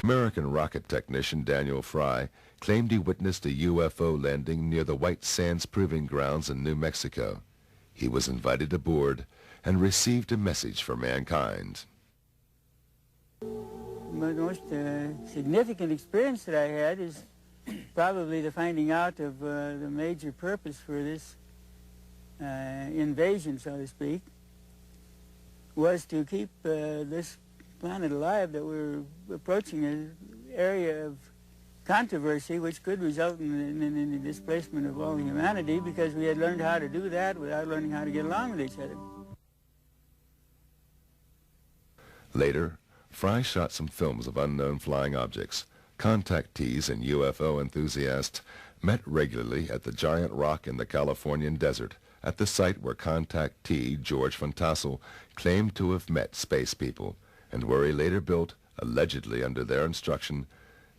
American rocket technician Daniel Fry claimed he witnessed a UFO landing near the White Sands Proving Grounds in New Mexico. He was invited aboard and received a message for mankind. The most significant experience that I had is probably the finding out of the major purpose for this invasion, so to speak, was to keep this planet alive, that we're approaching an area of controversy which could result in the displacement of all humanity, because we had learned how to do that without learning how to get along with each other. Later, Fry shot some films of unknown flying objects. Contactees and UFO enthusiasts met regularly at the giant rock in the Californian desert, at the site where contactee George von Tassel claimed to have met space people, and where he later built, allegedly under their instruction,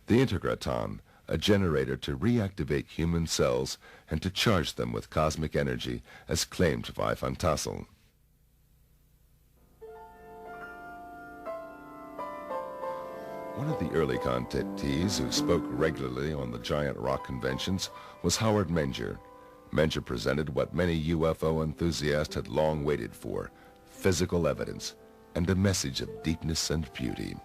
the Integraton, a generator to reactivate human cells and to charge them with cosmic energy, as claimed by von Tassel. One of the early contactees who spoke regularly on the giant rock conventions was Howard Menger. Menger presented what many UFO enthusiasts had long waited for: physical evidence and a message of deepness and beauty.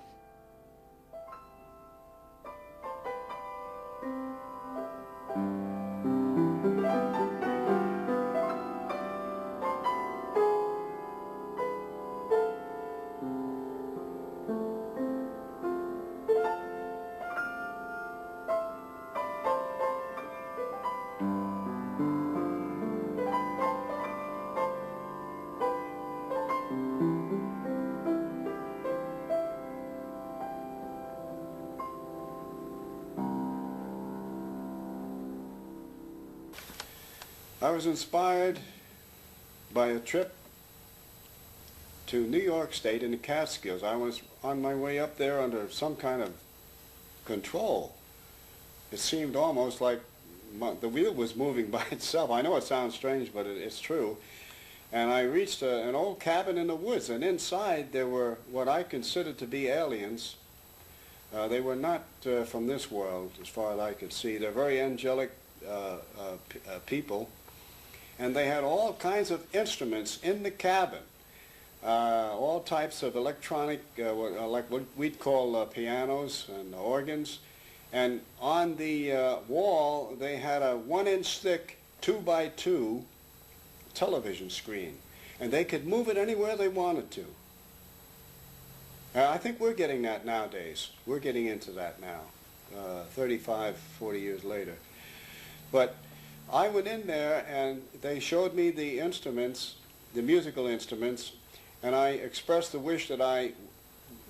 I was inspired by a trip to New York State in the Catskills. I was on my way up there under some kind of control. It seemed almost like the wheel was moving by itself. I know it sounds strange, but it's true. And I reached an old cabin in the woods, and inside there were what I considered to be aliens. They were not from this world, as far as I could see. They're very angelic people. And they had all kinds of instruments in the cabin, all types of electronic, like what we'd call pianos and organs. And on the wall, they had a 1-inch thick 2x2 television screen. And they could move it anywhere they wanted to. I think we're getting that nowadays. We're getting into that now, 35, 40 years later. But I went in there and they showed me the instruments, the musical instruments, and I expressed the wish that I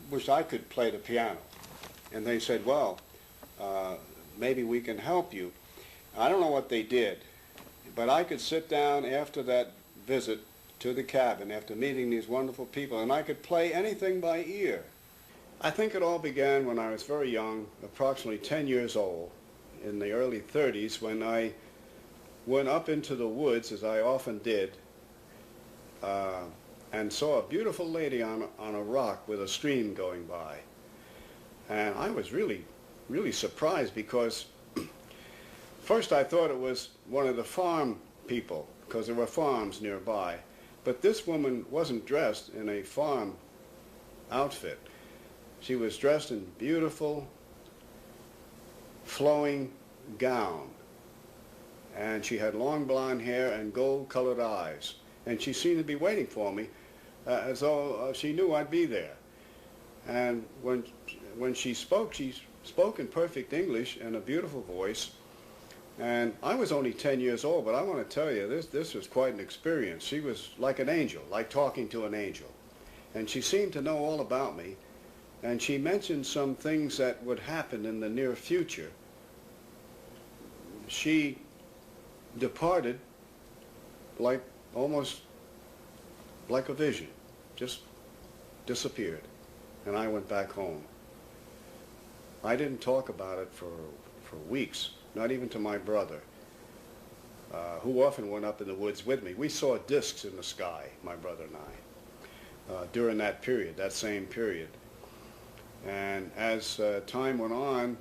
wished I could play the piano. And they said, well, maybe we can help you. I don't know what they did, but I could sit down after that visit to the cabin, after meeting these wonderful people, and I could play anything by ear. I think it all began when I was very young, approximately 10 years old, in the early 30s, when I went up into the woods, as I often did, and saw a beautiful lady on a rock with a stream going by. And I was really surprised, because first I thought it was one of the farm people, because there were farms nearby. But this woman wasn't dressed in a farm outfit. She was dressed in beautiful, flowing gown. And she had long blonde hair and gold-colored eyes. And she seemed to be waiting for me, as though she knew I'd be there. And when she spoke in perfect English and a beautiful voice. And I was only 10 years old, but I want to tell you, this was quite an experience. She was like an angel, like talking to an angel. And she seemed to know all about me. And she mentioned some things that would happen in the near future. She departed almost like a vision, just disappeared, and I went back home. I didn't talk about it for weeks, not even to my brother, who often went up in the woods with me. We saw discs in the sky, my brother and I, during that period, that same period. And as time went on,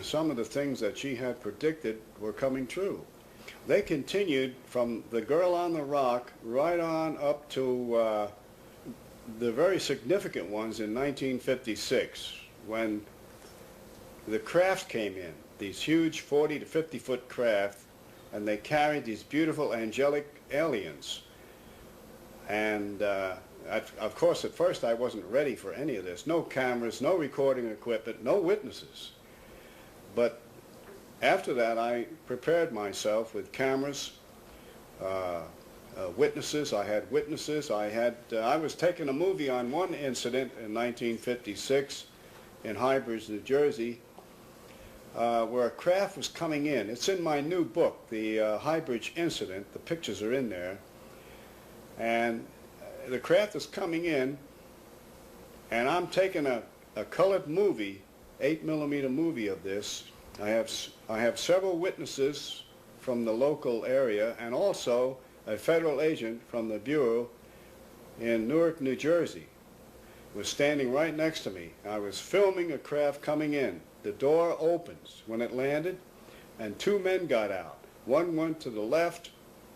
some of the things that she had predicted were coming true. They continued from the girl on the rock right on up to the very significant ones in 1956, when the craft came in, these huge 40 to 50 foot craft, and they carried these beautiful angelic aliens. And of course, at first I wasn't ready for any of this. No cameras, no recording equipment, no witnesses. But after that, I prepared myself with cameras, witnesses. I had witnesses. I was taking a movie on one incident in 1956 in Highbridge, New Jersey, where a craft was coming in. It's in my new book, the Highbridge incident. The pictures are in there. And the craft is coming in, and I'm taking a colored movie, 8mm movie of this. I have several witnesses from the local area, and also a federal agent from the Bureau in Newark, New Jersey was standing right next to me. I was filming a craft coming in. The door opens when it landed, and two men got out. One went to the left,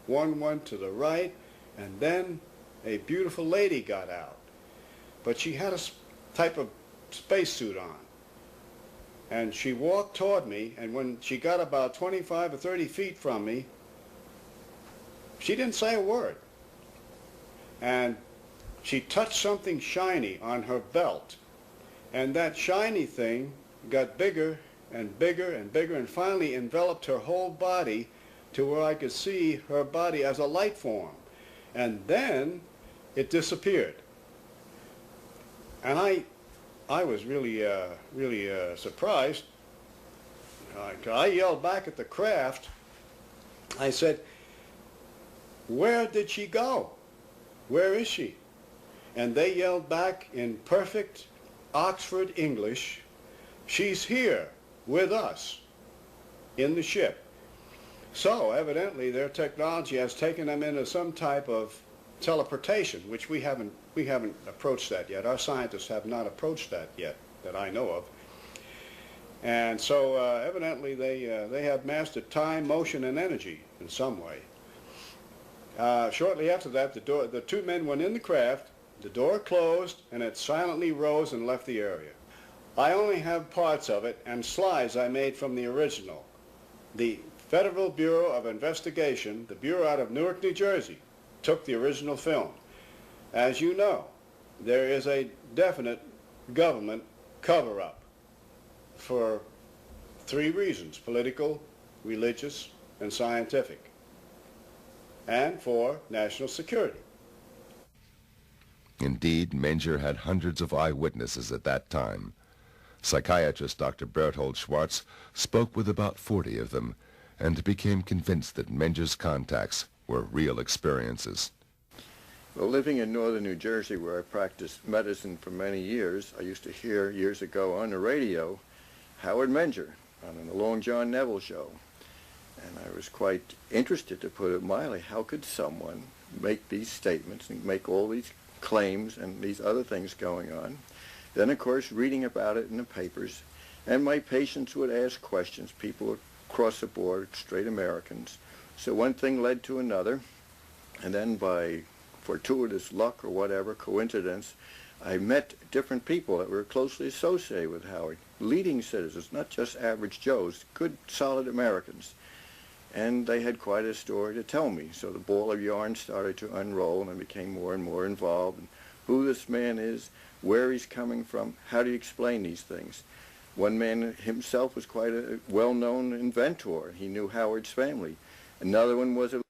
one went to the right, and then a beautiful lady got out. But she had a type of spacesuit on. And she walked toward me, and when she got about 25 or 30 feet from me, she didn't say a word. And she touched something shiny on her belt. And that shiny thing got bigger and bigger and bigger, and finally enveloped her whole body to where I could see her body as a light form. And then it disappeared. And I was really surprised. I yelled back at the craft. I said, "Where did she go? Where is she?" And they yelled back in perfect Oxford English, "She's here with us in the ship." So evidently their technology has taken them into some type of teleportation, which we haven't approached that yet. Our scientists have not approached that yet, that I know of. And so evidently they have mastered time, motion, and energy in some way. Shortly after that, the two men went in the craft, the door closed, and it silently rose and left the area. I only have parts of it and slides I made from the original. The Federal Bureau of Investigation, the Bureau out of Newark, New Jersey, took the original film. As you know, there is a definite government cover-up for three reasons: political, religious, and scientific, and for national security. Indeed, Menger had hundreds of eyewitnesses at that time. Psychiatrist Dr. Berthold Schwartz spoke with about 40 of them and became convinced that Menger's contacts were real experiences. Well, living in northern New Jersey, where I practiced medicine for many years, I used to hear years ago on the radio Howard Menger on the Long John Neville show. And I was quite interested, to put it mildly. How could someone make these statements and make all these claims and these other things going on? Then, of course, reading about it in the papers, and my patients would ask questions. People across the board, straight Americans. So one thing led to another, and then by fortuitous luck or whatever, coincidence, I met different people that were closely associated with Howard, leading citizens, not just average Joes, good, solid Americans. And they had quite a story to tell me. So the ball of yarn started to unroll, and I became more and more involved in who this man is, where he's coming from, how do you explain these things. One man himself was quite a well-known inventor. He knew Howard's family. Another one was a